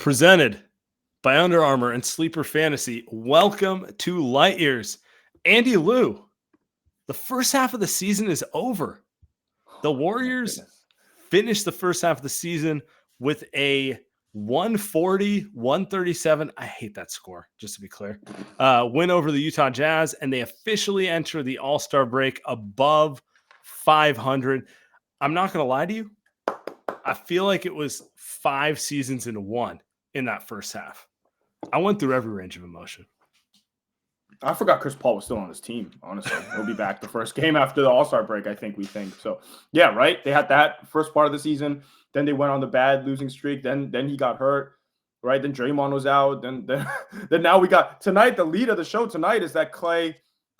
Presented by Under Armour and Sleeper Fantasy. Welcome to Light Years. Andy Liu, the first half of the season is over. The Warriors finished the first half of the season with a 140-137. I hate that score, just to be clear. Win over the Utah Jazz, and they officially enter the All-Star break above 500. I'm not going to lie to you. I feel like it was 5 seasons in one in that first half. I went through every range of emotion. I forgot Chris Paul was still on his team, honestly. He'll be back the first game after the All-Star break, I think. So, yeah, right? They had that first part of the season. Then they went on the bad losing streak. Then he got hurt, right? Then Draymond was out. Then now we got tonight. The lead of the show tonight is that Klay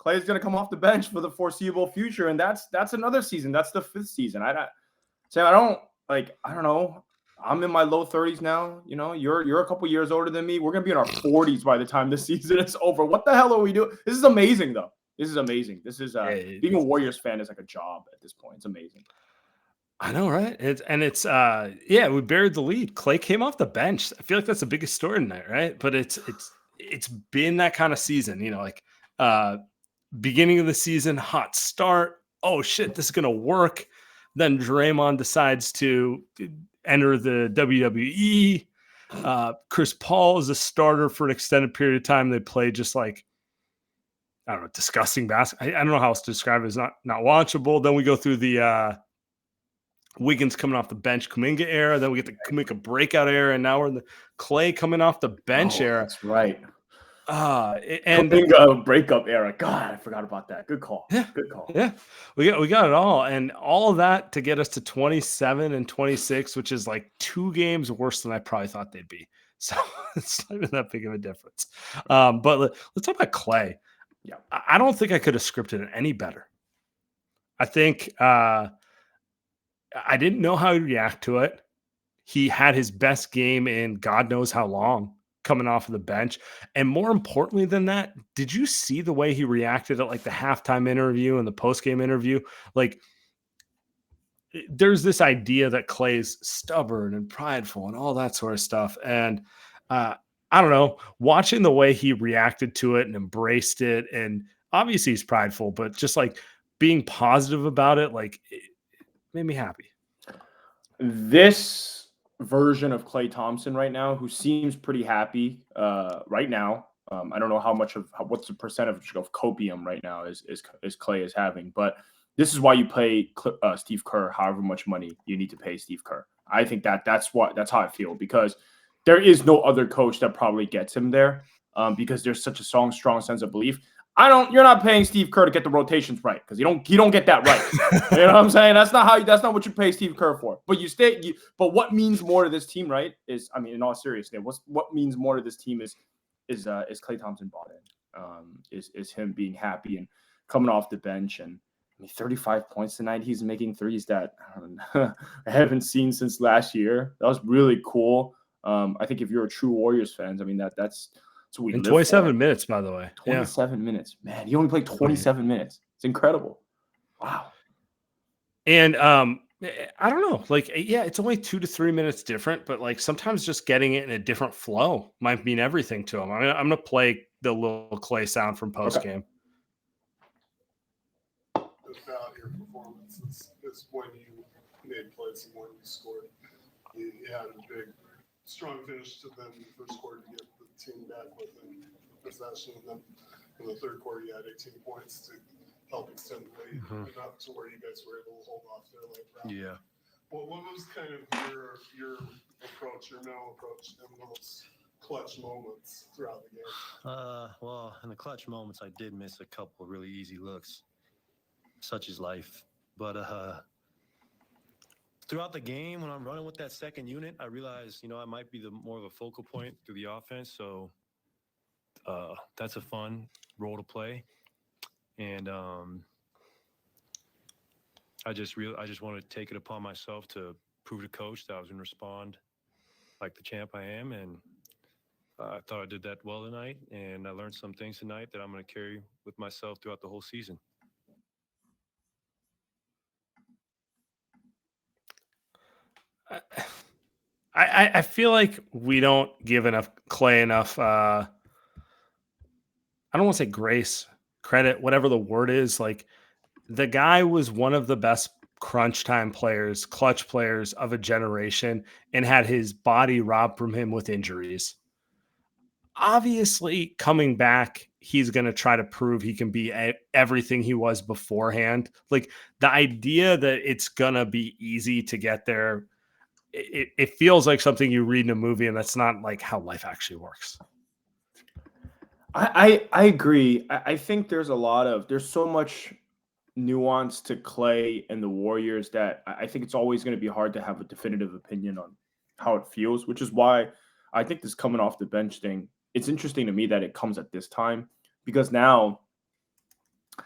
is going to come off the bench for the foreseeable future, and that's another season. That's the 5th season. I don't know. I'm in my low 30s now. You know, you're a couple years older than me. We're going to be in our 40s by the time this season is over. What the hell are we doing? This is amazing, though. This is amazing. This is being a Warriors fan is like a job at this point. It's amazing. I know, right? We buried the lead. Klay came off the bench. I feel like that's the biggest story tonight, right? But it's been that kind of season, you know, like beginning of the season, hot start. Oh shit, this is going to work. Then Draymond decides to enter the WWE. Chris Paul is a starter for an extended period of time. They play just like, I don't know, disgusting basketball. I don't know how else to describe it. It's not watchable. Then we go through the Wiggins coming off the bench, Kuminga era. Then we get the Kuminga breakout era, and now we're in the Klay coming off the bench era. That's right. And Kuminga breakup era. God, I forgot about that. Good call. Yeah, good call. Yeah, we got it all, and all of that to get us to 27 and 26, which is like 2 games worse than I probably thought they'd be. So it's not even that big of a difference. But let's talk about Klay. Yeah, I don't think I could have scripted it any better. I think I didn't know how he'd react to it. He had his best game in God knows how long, coming off of the bench. And more importantly than that, did you see the way he reacted at like the halftime interview and the post-game interview? Like, there's this idea that Klay's stubborn and prideful and all that sort of stuff. And I don't know, watching the way he reacted to it and embraced it, and obviously he's prideful, but just like being positive about it, like, it made me happy. This version of Klay Thompson right now, who seems pretty happy right now. I don't know what's the percentage of copium right now is Klay is having, but this is why you pay Steve Kerr however much money you need to pay Steve Kerr. I think that's how I feel, because there is no other coach that probably gets him there, because there's such a strong sense of belief. You're not paying Steve Kerr to get the rotations right, because you don't get that right. You know what I'm saying? That's not what you pay Steve Kerr for. But but what means more to this team, right? In all seriousness, what means more to this team is Klay Thompson bought in. Is him being happy and coming off the bench, and 35 points tonight. He's making threes that I haven't seen since last year. That was really cool. I think if you're a true Warriors fan, that's what we in live 27 for. minutes, by the way. 27 minutes. Man, he only played 27 minutes. It's incredible. Wow. And I don't know, like, yeah, it's only 2 to 3 minutes different, but like sometimes just getting it in a different flow might mean everything to him. I'm going to play the little Klay sound from post game. About your performance is when you made plays and when you scored. You had a big, strong finish to then the first quarter to get the team back within the possession. And then in the third quarter, you had 18 points to help extend the lead, enough to where you guys were able to hold off there like that. Yeah. Well, what was kind of your approach, your mental approach in those clutch moments throughout the game? Well, in the clutch moments, I did miss a couple of really easy looks. Such is life. But throughout the game, when I'm running with that second unit, I realize, I might be more of a focal point through the offense. So that's a fun role to play. And I just wanted to take it upon myself to prove to coach that I was going to respond like the champ I am. And I thought I did that well tonight. And I learned some things tonight that I'm going to carry with myself throughout the whole season. I feel like we don't give Klay enough. I don't want to say grace, credit, whatever the word is. Like the guy was one of the best crunch time players, clutch players of a generation, and had his body robbed from him with injuries. Obviously, coming back, he's going to try to prove he can be everything he was beforehand. Like the idea that it's going to be easy to get there, it feels like something you read in a movie, and that's not like how life actually works. I agree. I think there's so much nuance to Klay and the Warriors that I think it's always going to be hard to have a definitive opinion on how it feels, which is why I think this coming off the bench thing, it's interesting to me that it comes at this time because now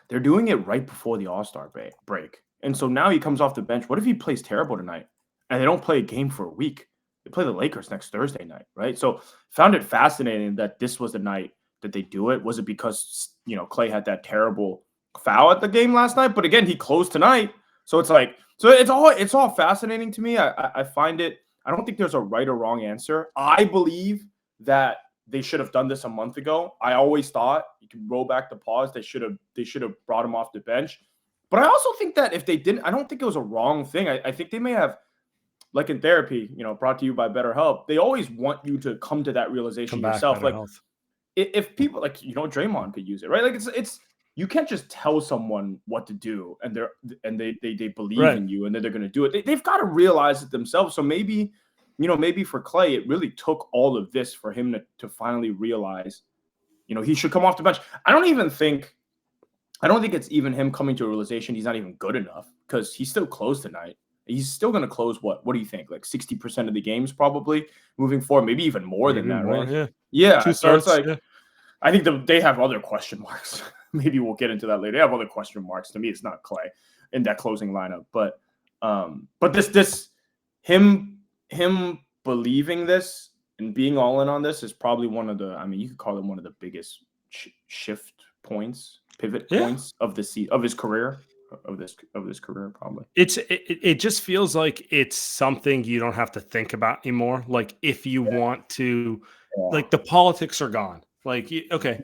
they're doing it right before the All-Star break. And so now he comes off the bench. What if he plays terrible tonight and they don't play a game for a week? They play the Lakers next Thursday night, right? So found it fascinating that this was the night that they do it. Was it because, Klay had that terrible foul at the game last night? But again, he closed tonight. So it's like, it's all fascinating to me. I find it, I don't think there's a right or wrong answer. I believe that they should have done this a month ago. I always thought you can roll back the pause. They should have brought him off the bench. But I also think that if they didn't, I don't think it was a wrong thing. I think they may have, like in therapy, brought to you by BetterHelp, they always want you to come to that realization yourself. Like if people like, Draymond could use it, right? Like it's you can't just tell someone what to do and they believe in you and then they're going to do it. They've got to realize it themselves. So maybe for Klay, it really took all of this for him to finally realize, he should come off the bench. I don't think it's even him coming to a realization he's not even good enough because he still closed tonight. He's still going to close what do you think? Like 60% of the games probably moving forward, maybe even more than that, right? Yeah. So it's like, I think they have other question marks. Maybe we'll get into that later. They have other question marks. To me, it's not Klay in that closing lineup, but this him believing this and being all in on this is probably one of the, you could call it one of the biggest pivot points of his career. Of this career, probably. It just feels like it's something you don't have to think about anymore. Like if you want to, like the politics are gone. Like, okay,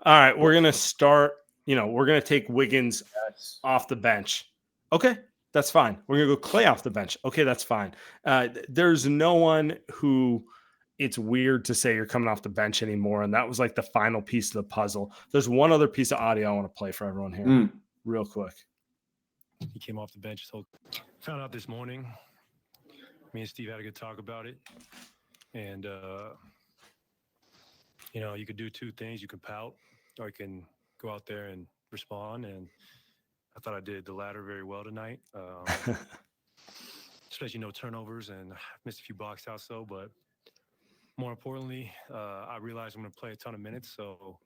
all right, we're gonna start. We're gonna take Wiggins off the bench. Okay, that's fine. We're gonna go Klay off the bench. Okay, that's fine. There's no one who it's weird to say you're coming off the bench anymore, and that was like the final piece of the puzzle. There's one other piece of audio I want to play for everyone here, real quick. He came off the bench. So found out this morning. Me and Steve had a good talk about it. And, you could do two things. You can pout or you can go out there and respond. And I thought I did the latter very well tonight. Especially no turnovers and missed a few box outs. But more importantly, I realized I'm going to play a ton of minutes. So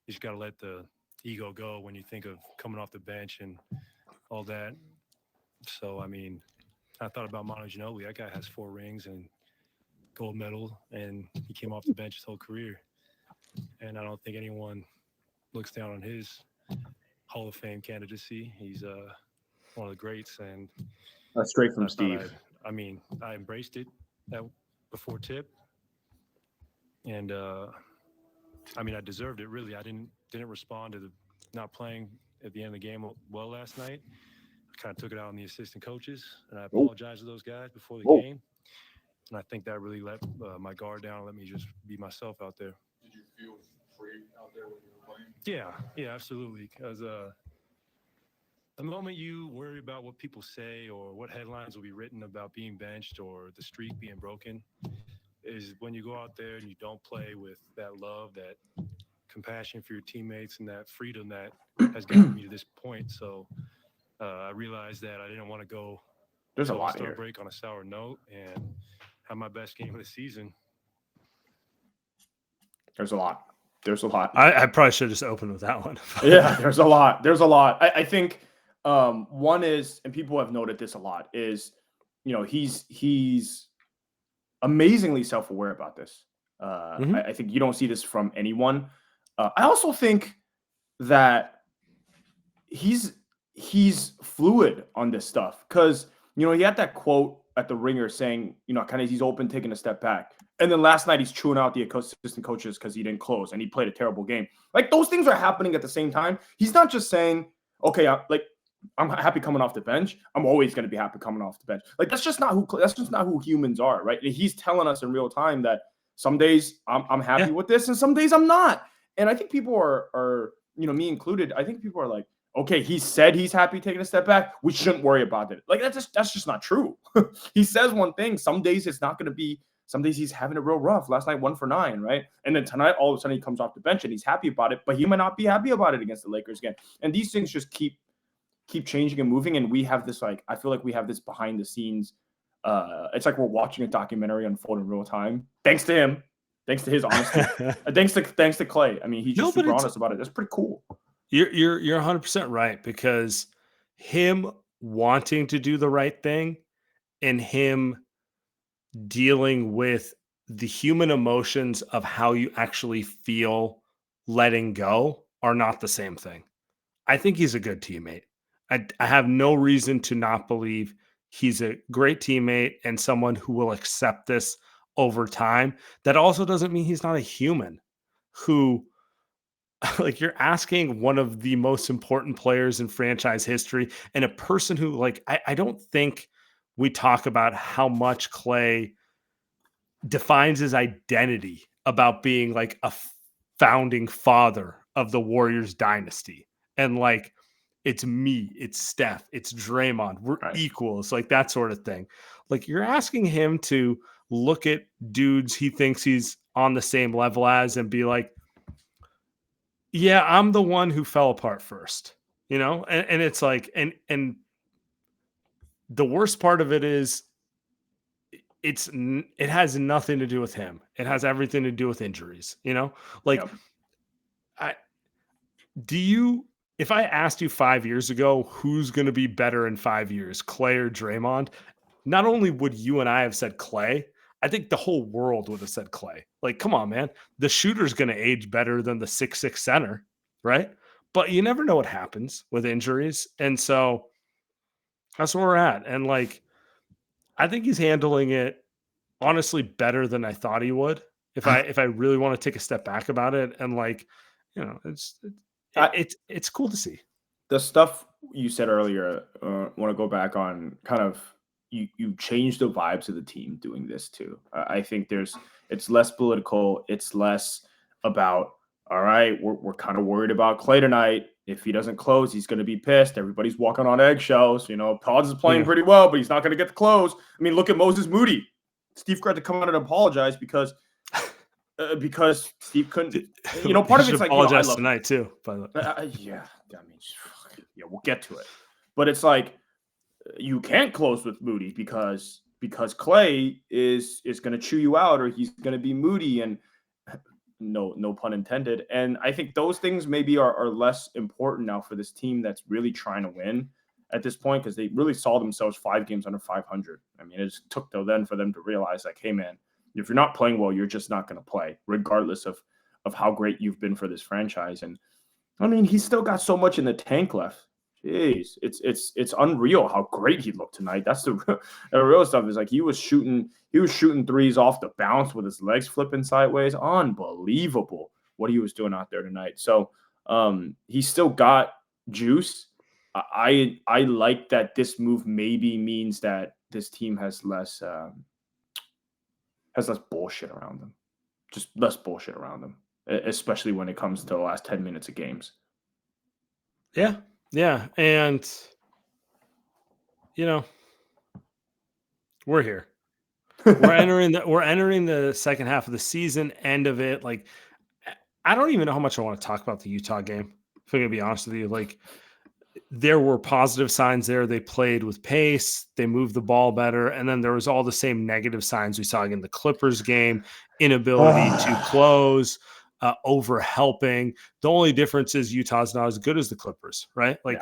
you just got to let the ego go when you think of coming off the bench and all that. So, I thought about Manu Ginobili. That guy has 4 rings and gold medal, and he came off the bench his whole career. And I don't think anyone looks down on his Hall of Fame candidacy. He's one of the greats. And that's straight from Steve. I embraced it before tip. And, I deserved it, really. I didn't respond to the not playing at the end of the game well last night. I kind of took it out on the assistant coaches, and I apologized to those guys before the game. And I think that really let my guard down and let me just be myself out there. Did you feel free out there when you were playing? Yeah, absolutely. Because the moment you worry about what people say or what headlines will be written about being benched or the streak being broken is when you go out there and you don't play with that love, that compassion for your teammates, and that freedom that has gotten me to this point. So I realized that I didn't want to go There's a lot here. Break on a sour note and have my best game of the season. There's a lot. I probably should have just opened with that one. Yeah, there's a lot. I think one is, and people have noted this a lot, is he's amazingly self-aware about this. I think you don't see this from anyone. I also think that he's fluid on this stuff because, he had that quote at the ringer saying, kind of he's open, taking a step back. And then last night he's chewing out the assistant coaches because he didn't close and he played a terrible game. Like those things are happening at the same time. He's not just saying, okay, I'm happy coming off the bench. I'm always going to be happy coming off the bench. Like that's just not who humans are, right? He's telling us in real time that some days I'm happy with this and some days I'm not. And I think people are me included. I think people are like, okay, he said he's happy taking a step back. We shouldn't worry about it. Like that's just not true. He says one thing. Some days it's not going to be. Some days he's having it real rough. Last night, 1 for 9, right? And then tonight, all of a sudden he comes off the bench and he's happy about it, but he might not be happy about it against the Lakers again. And these things just keep changing and moving. And we have this I feel like we have this behind the scenes. It's like we're watching a documentary unfold in real time. Thanks to him. Thanks to his honesty. thanks to Klay. I mean, he's just super honest about it. That's pretty cool. You're 100% right, because him wanting to do the right thing and him dealing with the human emotions of how you actually feel letting go are not the same thing. I think he's a good teammate. I have no reason to not believe he's a great teammate and someone who will accept this over time. That also doesn't mean he's not a human who, like, you're asking one of the most important players in franchise history and a person who, like, I don't think we talk about how much Klay defines his identity about being like a founding father of the Warriors dynasty. And like, it's me, it's Steph, it's Draymond, we're equals, like that sort of thing. Like you're asking him to look at dudes he thinks he's on the same level as and be like, yeah, I'm the one who fell apart first, and it's like, and the worst part of it is it has nothing to do with him. It has everything to do with injuries, like if I asked you 5 years ago, who's going to be better in 5 years, Klay or Draymond? Not only would you and I have said Klay, I think the whole world would have said Klay. Like, come on, man. The shooter's going to age better than the 6'6" center, right? But you never know what happens with injuries. And so that's where we're at. And like, I think he's handling it honestly better than I thought he would. If I really want to take a step back about it, and like, it's cool to see. The stuff you said earlier, want to go back on kind of you changed the vibes of the team doing this too. I think it's less political. It's less about, all right, we're kind of worried about Klay tonight. If he doesn't close, he's going to be pissed. Everybody's walking on eggshells. Pods is playing pretty well, but he's not going to get the close. I mean, look at Moses Moody. Steve had to come out and apologize because Steve couldn't. Part of it's like apologize tonight too. By the way, yeah, we'll get to it. But it's like you can't close with Moody because Klay is going to chew you out, or he's going to be Moody, and no pun intended. And I think those things maybe are less important now for this team that's really trying to win at this point, because they really saw themselves 5 games under 500. I mean, it just took till then for them to realize, like, hey, man, if you're not playing well, you're just not going to play, regardless of how great you've been for this franchise. And I mean, he's still got so much in the tank left. Jeez, it's unreal how great he looked tonight. That's the real stuff. Is like he was shooting threes off the bounce with his legs flipping sideways. Unbelievable what he was doing out there tonight. So he's still got juice. I like that this move maybe means that this team has less bullshit around them. Just less bullshit around them, especially when it comes to the last 10 minutes of games. Yeah. Yeah. And, we're here. We're entering the second half of the season, end of it. Like, I don't even know how much I want to talk about the Utah game, if I'm going to be honest with you. Like, there were positive signs there. They played with pace. They moved the ball better. And then there was all the same negative signs we saw in the Clippers game, inability to close, over helping. The only difference is Utah's not as good as the Clippers, right? Like,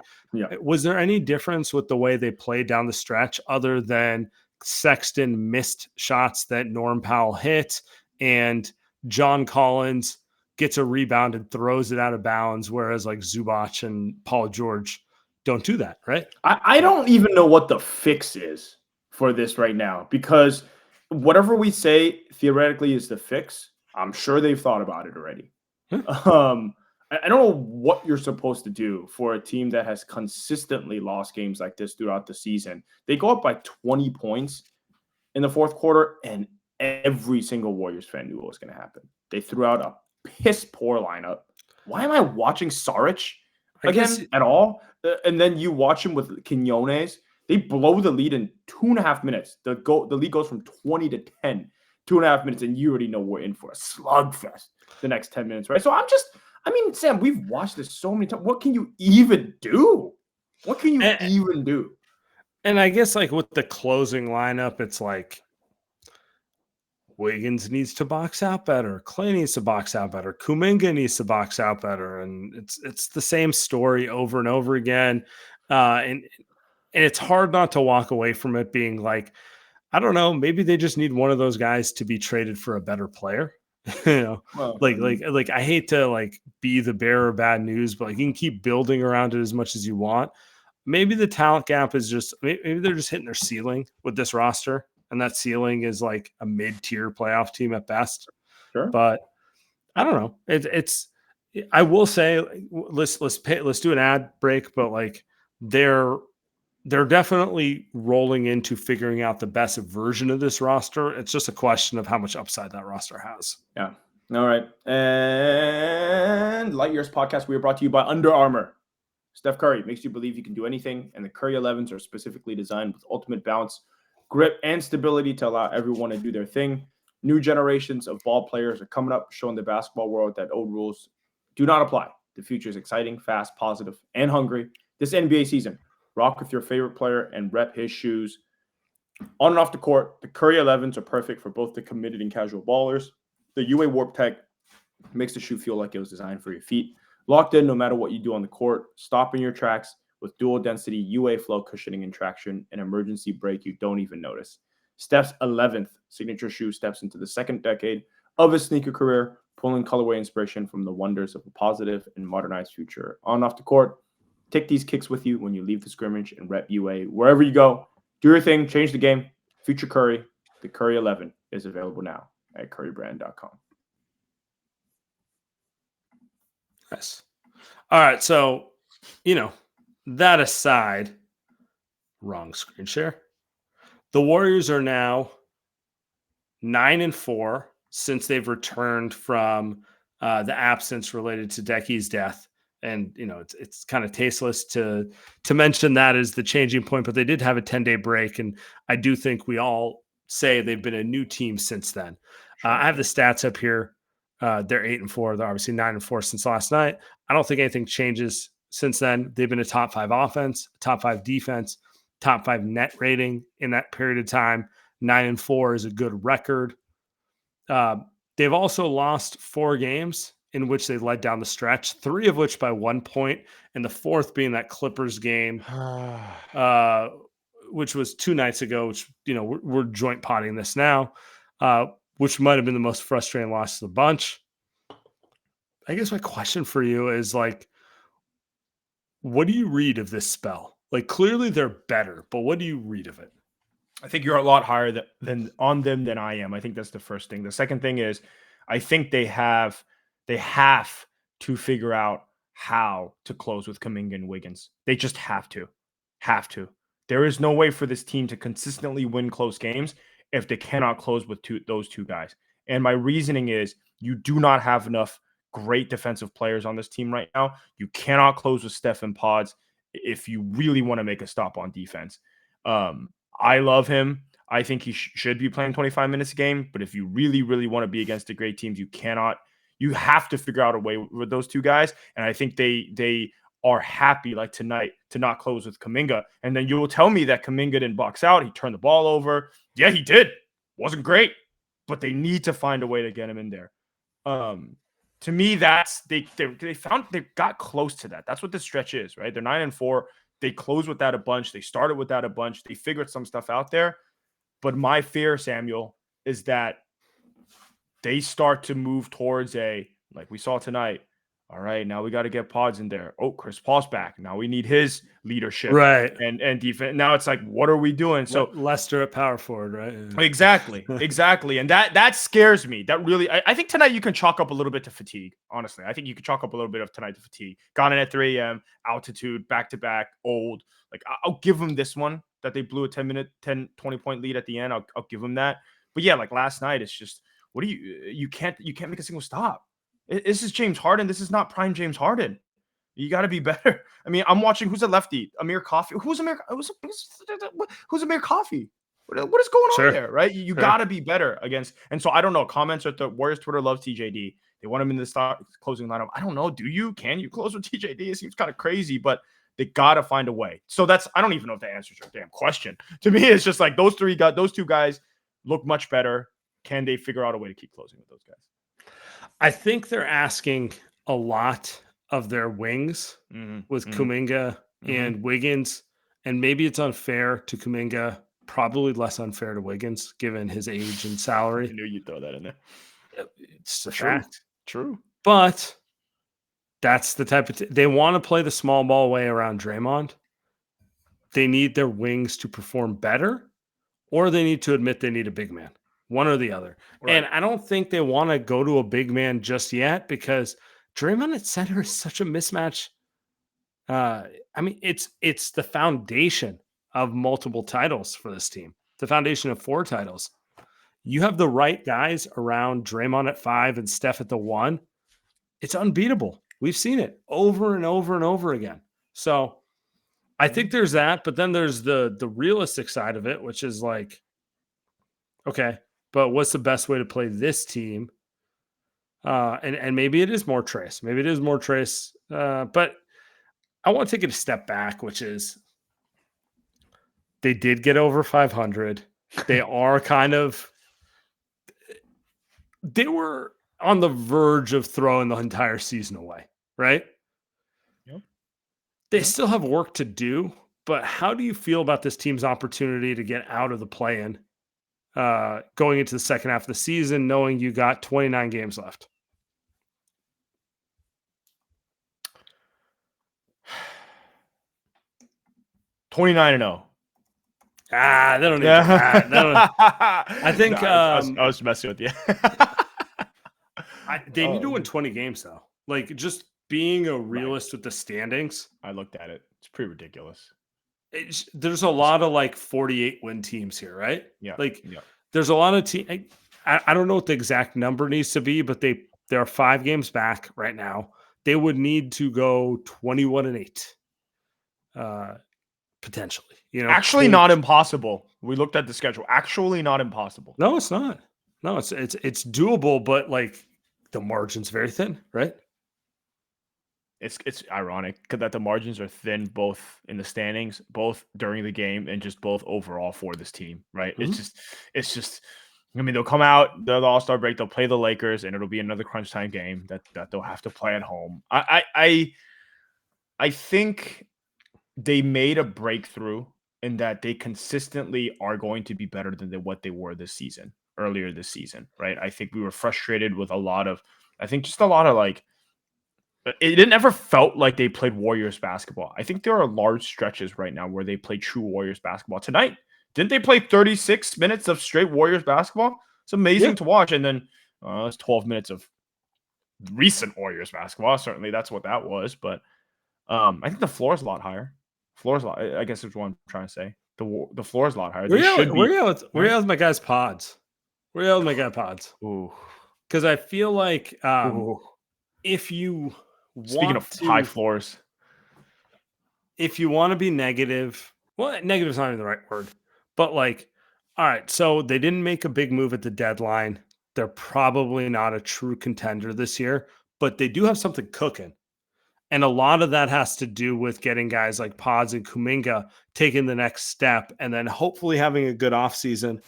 was there any difference with the way they played down the stretch other than Sexton missed shots that Norm Powell hit and John Collins gets a rebound and throws it out of bounds, whereas like Zubac and Paul George don't do that, right? I don't even know what the fix is for this right now, because whatever we say theoretically is the fix, I'm sure they've thought about it already. I don't know what you're supposed to do for a team that has consistently lost games like this throughout the season. They go up by 20 points in the fourth quarter, and every single Warriors fan knew what was going to happen. They threw out a piss poor lineup. Why am I watching Saric again at all? And then you watch him with Quinones. They blow the lead in 2.5 minutes. The lead goes from 20 to 10, 2.5 minutes, and you already know we're in for a slugfest the next 10 minutes, right? So Sam, we've watched this so many times. What can you even do? What can you even do? And I guess like with the closing lineup, it's like Wiggins needs to box out better. Klay needs to box out better. Kuminga needs to box out better. And it's the same story over and over again. And it's hard not to walk away from it being like, I don't know, maybe they just need one of those guys to be traded for a better player. Like I hate to like be the bearer of bad news, but like you can keep building around it as much as you want. Maybe the talent gap is just maybe they're just hitting their ceiling with this roster, and that ceiling is like a mid-tier playoff team at best. Sure. But I don't know. It's I will say let's do an ad break, but like they're definitely rolling into figuring out the best version of this roster. It's just a question of how much upside that roster has. Yeah. All right. And Light Years Podcast, we are brought to you by Under Armour. Steph Curry makes you believe you can do anything, and the Curry 11s are specifically designed with ultimate bounce, grip, and stability to allow everyone to do their thing. New generations of ball players are coming up, showing the basketball world that old rules do not apply. The future is exciting, fast, positive, and hungry. This NBA season, rock with your favorite player and rep his shoes. On and off the court, the Curry 11s are perfect for both the committed and casual ballers. The UA Warp Tech makes the shoe feel like it was designed for your feet. Locked in no matter what you do on the court, stopping your tracks with dual density UA flow cushioning and traction, an emergency brake you don't even notice. Steph's 11th signature shoe steps into the second decade of his sneaker career, pulling colorway inspiration from the wonders of a positive and modernized future. On and off the court, take these kicks with you when you leave the scrimmage and rep UA wherever you go. Do your thing, change the game. Future Curry, the Curry 11 is available now at currybrand.com. Nice. All right. So, that aside, wrong screen share. The Warriors are now 9-4 since they've returned from the absence related to Decky's death. And, it's kind of tasteless to mention that as the changing point, but they did have a 10-day break. And I do think we all say they've been a new team since then. I have the stats up here. They're 8-4. They're obviously 9-4 since last night. I don't think anything changes since then. They've been a top 5 offense, top 5 defense, top 5 net rating in that period of time. 9-4 is a good record. They've also lost 4 games in which they led down the stretch, 3 of which by 1 point, and the 4th being that Clippers game, which was 2 nights ago, which, we're joint potting this now, which might have been the most frustrating loss of the bunch. I guess my question for you is like, what do you read of this spell? Like, clearly they're better, but what do you read of it? I think you're a lot higher than on them than I am. I think that's the first thing. The second thing is I think they have to figure out how to close with Kuminga and Wiggins. They just have to. There is no way for this team to consistently win close games if they cannot close with those two guys. And my reasoning is you do not have enough great defensive players on this team right now. You cannot close with Steph and Pods if you really want to make a stop on defense. I love him. I think he should be playing 25 minutes a game. But if you really, really want to be against the great teams, you have to figure out a way with those two guys. And I think they are happy, like tonight, to not close with Kuminga. And then you will tell me that Kuminga didn't box out. He turned the ball over. Yeah, he did. Wasn't great. But they need to find a way to get him in there. To me, that's they got close to that. That's what this stretch is, right? They're 9-4. They closed with that a bunch. They started with that a bunch. They figured some stuff out there. But my fear, Samuel, is that they start to move towards like we saw tonight, All right, now we got to get Pods in there. Oh, Chris Paul's back. Now we need his leadership Right. and defense. Now it's like, what are we doing? So Lester at power forward, right? exactly. And that scares me. That really, I think tonight you can chalk up a little bit to fatigue. Honestly, I think you can chalk up a little bit of tonight to fatigue. Gone in at 3 a.m. altitude, back to back, old. Like I'll give them this one that they blew a 20 point lead at the end. I'll give them that. But yeah, like last night, it's just you can't make a single stop. This is James Harden. This is not prime James Harden. You got to be better. I mean, I'm watching. Who's a lefty? Amir Coffey. Who's Amir Coffey? What is going on there, right? You got to be better against. And so I don't know. Comments at the Warriors Twitter loves TJD. They want him in the closing lineup. I don't know. Do you? Can you close with TJD? It seems kind of crazy, but they got to find a way. So I don't even know if that answers your damn question. To me, it's just like those two guys look much better. Can they figure out a way to keep closing with those guys? I think they're asking a lot of their wings with Kuminga and Wiggins, and maybe it's unfair to Kuminga, probably less unfair to Wiggins given his age and salary. I knew you'd throw that in there. It's a fact. True. But that's the type of they want to play the small ball way around Draymond. They need their wings to perform better, or they need to admit they need a big man. One or the other. Right. And I don't think they want to go to a big man just yet because Draymond at center is such a mismatch. I mean, it's the foundation of multiple titles for this team. The foundation of 4 titles. You have the right guys around Draymond at 5 and Steph at the 1. It's unbeatable. We've seen it over and over and over again. So I think there's that, but then there's the realistic side of it, which is like, okay, but what's the best way to play this team? And maybe it is more Trace. Maybe it is more Trace. But I want to take it a step back, which is they did get over 500. They are they were on the verge of throwing the entire season away, right? Yep. They still have work to do, but how do you feel about this team's opportunity to get out of the play-in? Going into the second half of the season, knowing you got 29 games left? $29 -0. They don't need that. I think I was messing with you. They need to win 20 games though. Like just being a realist with the standings. I looked at it. It's pretty ridiculous. There's a lot of like 48 win teams here, right? Yeah. There's a lot of teams. I don't know what the exact number needs to be, but they are 5 games back right now. They would need to go 21-8, potentially. Actually, not impossible. We looked at the schedule. Actually, not impossible. No, it's not. No, it's doable, but like the margin's very thin, right? It's ironic that the margins are thin, both in the standings, both during the game, and just both overall for this team, right? Mm-hmm. It's just. I mean, they'll come out the All-Star break, they'll play the Lakers, and it'll be another crunch time game that they'll have to play at home. I think they made a breakthrough in that they consistently are going to be better than what they were earlier this season, right? I think we were frustrated with a lot of like. It didn't ever felt like they played Warriors basketball. I think there are large stretches right now where they play true Warriors basketball. Tonight, didn't they play 36 minutes of straight Warriors basketball? It's amazing to watch. And then it's 12 minutes of recent Warriors basketball. Certainly that's what that was. But I think the floor is a lot higher. I guess is what I'm trying to say. The floor is a lot higher. Where are you with my guys' pods? Where are you with my guys' pods? Ooh. Because I feel like if you Speaking of high floors, if you want to be negative, well, negative is not even the right word, but like, all right, so they didn't make a big move at the deadline. They're probably not a true contender this year, but they do have something cooking. And a lot of that has to do with getting guys like Pods and Kuminga taking the next step and then hopefully having a good offseason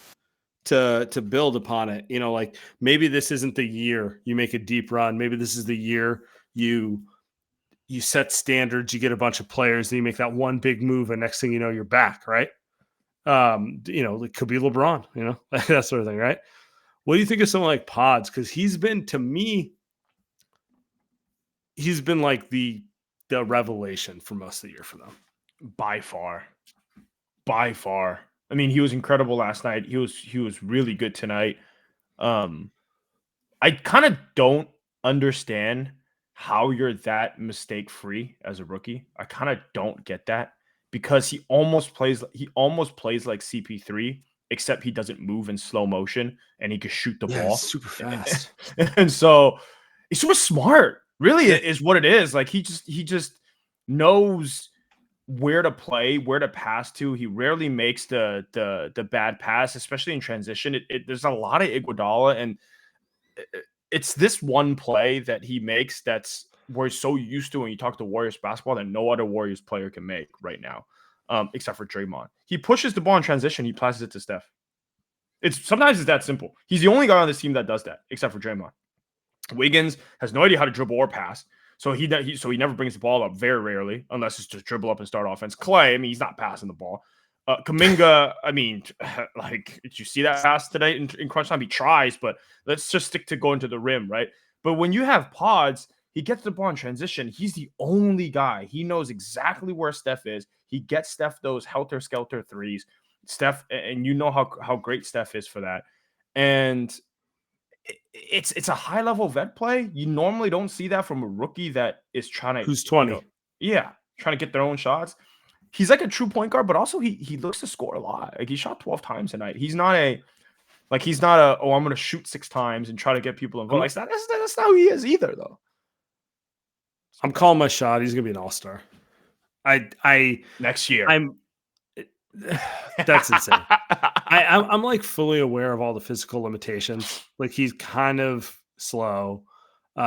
to build upon it. Like maybe this isn't the year you make a deep run. Maybe this is the year you set standards, you get a bunch of players, and you make that one big move, and next thing you know, you're back, right? It could be LeBron, that sort of thing, right? What do you think of someone like Pods? Because he's been, to me, he's been like the revelation for most of the year for them. By far. I mean, he was incredible last night. He was really good tonight. I kind of don't understand how you're that mistake free as a rookie. I kind of don't get that because he almost plays like CP3, except he doesn't move in slow motion and he can shoot the ball super fast. And so he's super smart. Really is what it is. Like he just knows where to play, where to pass to. He rarely makes the bad pass, especially in transition. There's a lot of Iguodala, and it's this one play that he makes that's we're so used to when you talk to Warriors basketball that no other Warriors player can make right now, except for Draymond. He pushes the ball in transition. He passes it to Steph. Sometimes it's that simple. He's the only guy on this team that does that, except for Draymond. Wiggins has no idea how to dribble or pass. So he never brings the ball up very rarely, unless it's just dribble up and start offense. Klay, I mean, he's not passing the ball. Kuminga, I mean, like, did you see that pass today in crunch time? He tries, but let's just stick to going to the rim, right? But when you have Pods, he gets the ball in transition. He's the only guy. He knows exactly where Steph is. He gets Steph those helter-skelter threes. Steph, and you know how great Steph is for that. And it's a high-level vet play. You normally don't see that from a rookie that is trying to... Who's 20. Trying to get their own shots. He's like a true point guard, but also he looks to score a lot. Like he shot 12 times tonight. He's not a I'm going to shoot 6 times and try to get people involved. Like that's not who he is either, though. I'm calling my shot. He's going to be an all-star. Next year. That's insane. I'm like fully aware of all the physical limitations. Like he's kind of slow.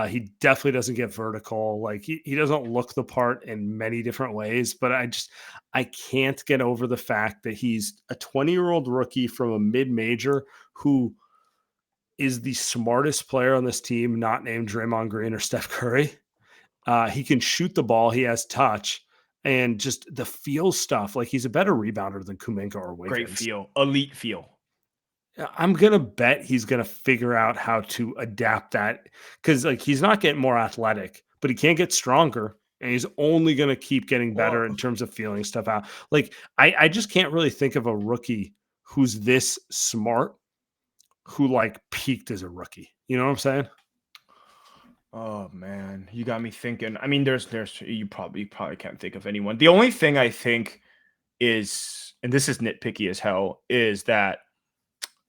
He definitely doesn't get vertical. Like he doesn't look the part in many different ways, but I can't get over the fact that he's a 20-year-old rookie from a mid-major who is the smartest player on this team, not named Draymond Green or Steph Curry. He can shoot the ball. He has touch and just the feel stuff. Like he's a better rebounder than Kuminga or Wiggins. Great feel, elite feel. I'm going to bet he's going to figure out how to adapt that because like he's not getting more athletic, but he can't get stronger and he's only going to keep getting better in terms of feeling stuff out. Like I just can't really think of a rookie who's this smart who like peaked as a rookie. You know what I'm saying? Oh man, you got me thinking. I mean, there's you probably can't think of anyone. The only thing I think is, and this is nitpicky as hell, is that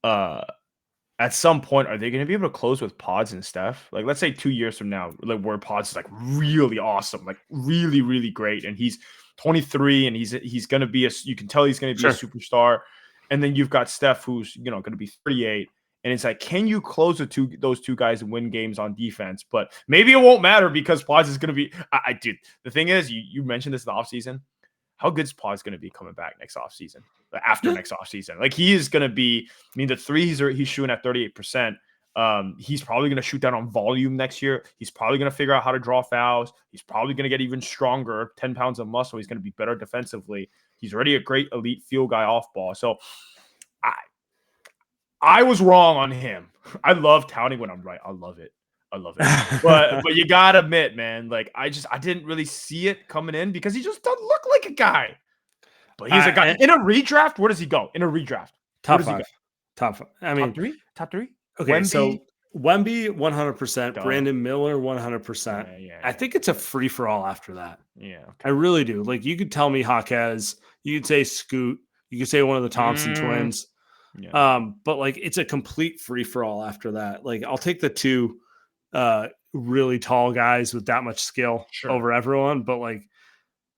at some point, are they going to be able to close with Pods and Steph? Like, let's say 2 years from now, like where Pods is like really awesome, like really, really great. And he's 23 and he's going to be you can tell he's going to be a superstar. And then you've got Steph who's, going to be 38. And it's like, can you close those two guys and win games on defense? But maybe it won't matter because Pods is going to be, dude, the thing is, you mentioned this in the offseason. How good is Pods going to be coming back next offseason? After next offseason, like he is going to be. I mean, the threes he's shooting at 38%. He's probably going to shoot that on volume next year. He's probably going to figure out how to draw fouls. He's probably going to get even stronger. 10 pounds of muscle. He's going to be better defensively. He's already a great elite field guy off ball. So, I was wrong on him. I love touting when I'm right. I love it. But you gotta admit, man, like I didn't really see it coming in because he just doesn't look like a guy. But he's a guy. In a redraft, where does he go? In a redraft. Top 5. Top 5. I mean, top three? Okay, Wemby? so Wemby 100%, Brandon Miller 100%. Yeah. I think it's a free-for-all after that. Yeah. Okay. I really do. Like you could tell me Jaquez, you could say Scoot, you could say one of the Thompson twins. Yeah. But like it's a complete free-for-all after that. Like I'll take the 2 really tall guys with that much skill over everyone, but like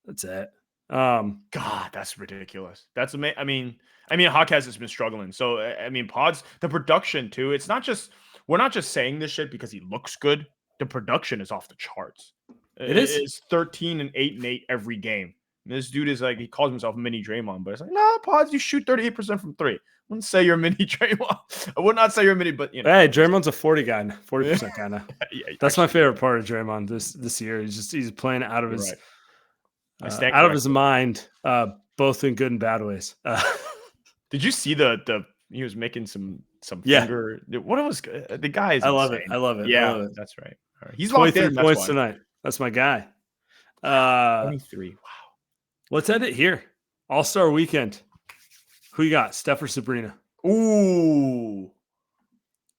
that's it. God, that's ridiculous. That's amazing. I mean, Jaquez has been struggling. So I mean, Pods, the production too. It's not just we're not just saying this shit because he looks good. The production is off the charts. It's 13 and 8 and 8 every game. And this dude is like he calls himself mini Draymond, but it's like no, Pods, you shoot 38% from 3. I wouldn't say you're mini Draymond. I would not say you're mini, but you know. Hey, Draymond's a 40% guy now. That's my favorite part of Draymond this year. He's playing out of his out of his mind, both in good and bad ways. Did you see the he was making some finger? What was the guy? I love it. Yeah, I love it. That's right. All right. He's locked in. Points tonight. That's my guy. 23. Wow. Let's end it here. All-Star Weekend. Who you got, Steph or Sabrina? Ooh.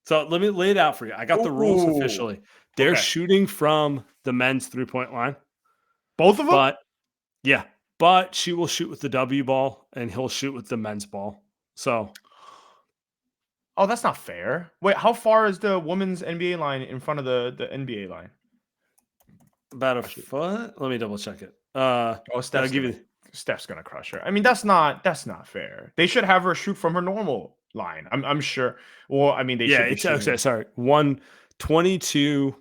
So let me lay it out for you. I got the rules Ooh. officially. They're Okay. shooting from the men's three-point line. Both of them? But she will shoot with the W ball and he'll shoot with the men's ball. So Oh, that's not fair. Wait, how far is the women's NBA line in front of the NBA line? about a foot. Let me double check it. Oh, I'll give you. Steph's gonna crush her. I mean, that's not fair. They should have her shoot from her normal line. I'm sure. Well, I mean, they should. It's okay. Sorry, 22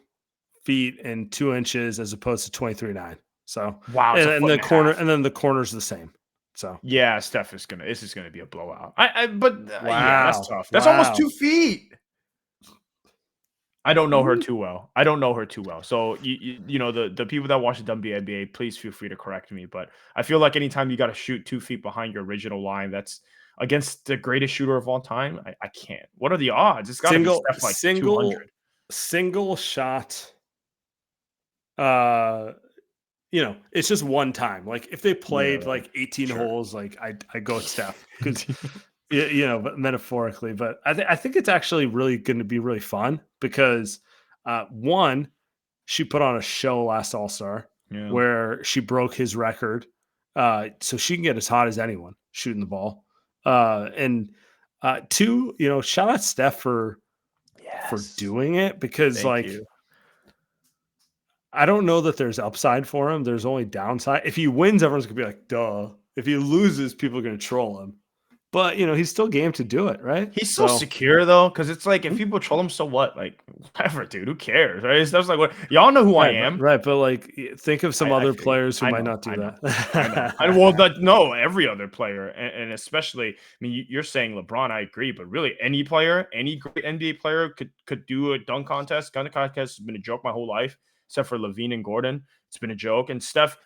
feet and 2 inches as opposed to 23.9. So wow, it's a and foot the and a corner, half. and then the corner's the same. So yeah, Steph is gonna. This is gonna be a blowout. But yeah, Wow. that's tough. That's almost Wow. 2 feet. I don't know her too well. So you know the people that watch the WNBA, please feel free to correct me. But I feel like anytime you got to shoot 2 feet behind your original line, that's against the greatest shooter of all time. I can't. What are the odds? It's got to be Steph like 200. Single shot. It's just one time. Like if they played like 18 holes, like I go with Steph because but metaphorically. But I think it's actually really going to be really fun because one, she put on a show last All-Star where she broke his record, so she can get as hot as anyone shooting the ball. And two, shout out Steph for doing it because I don't know that there's upside for him. There's only downside. If he wins, everyone's gonna be like, duh. If he loses, people are gonna troll him. But he's still game to do it, right? He's so secure though, because it's like if people troll him, so what? Like whatever, dude. Who cares? Right? Stuff's like what y'all know who I am, right? But like, think of some other players who might not do that. I know. Every other player, and especially, I mean, you're saying LeBron. I agree, but really, any player, any great NBA player could do a dunk contest. Dunk contest has been a joke my whole life, except for Levine and Gordon. It's been a joke, and Steph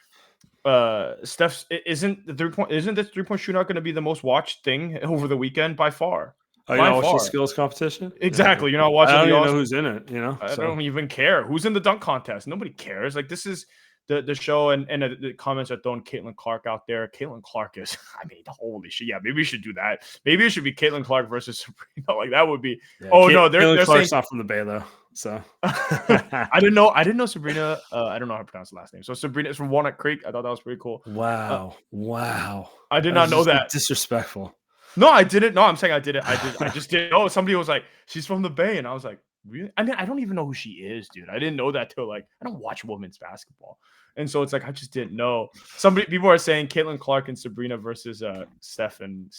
isn't this 3-point shootout going to be the most watched thing over the weekend by far? Oh, you're not watching the skills competition? Exactly. You're not watching. I don't even know who's in it. I don't even care who's in the dunk contest. Nobody cares. Like this is the show, and the comments are throwing Caitlin Clark out there. Caitlin Clark is, I mean, holy shit. Yeah, maybe we should do that. Maybe it should be Caitlin Clark versus Sabrina. Like that would be. Yeah, no, they're Clark's not from the Bay though. So I didn't know Sabrina. I don't know how to pronounce the last name. So Sabrina is from Walnut Creek. I thought that was pretty cool. Wow. I did not know that. Disrespectful. No, I didn't. No, I'm saying I did it. I just didn't know. Somebody was like, she's from the Bay, and I was like, really? I mean, I don't even know who she is, dude. I didn't know that till like I don't watch women's basketball, and so it's like I just didn't know. People are saying Caitlin Clark and Sabrina versus Steph and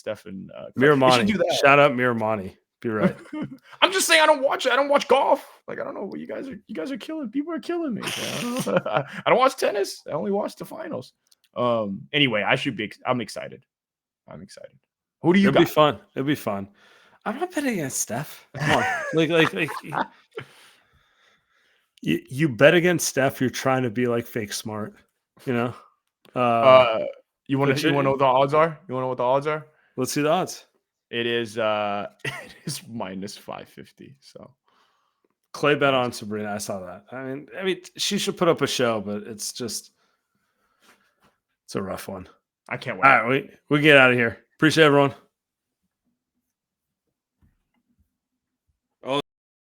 Miramani. Shout out Miramani. Be right. I'm just saying I don't watch golf. Like I don't know what you guys are killing. People are killing me. I don't watch tennis. I only watch the finals. Anyway, I'm excited. Who do you got? It'll be fun. I'm not betting against Steph. Come on. like you bet against Steph, you're trying to be like fake smart, you want to know what the odds are? You want to know what the odds are? Let's see the odds. It is minus 550. So Klay bet on Sabrina. I saw that. I mean, she should put up a show, but it's a rough one. I can't wait. All right, we get out of here. Appreciate everyone.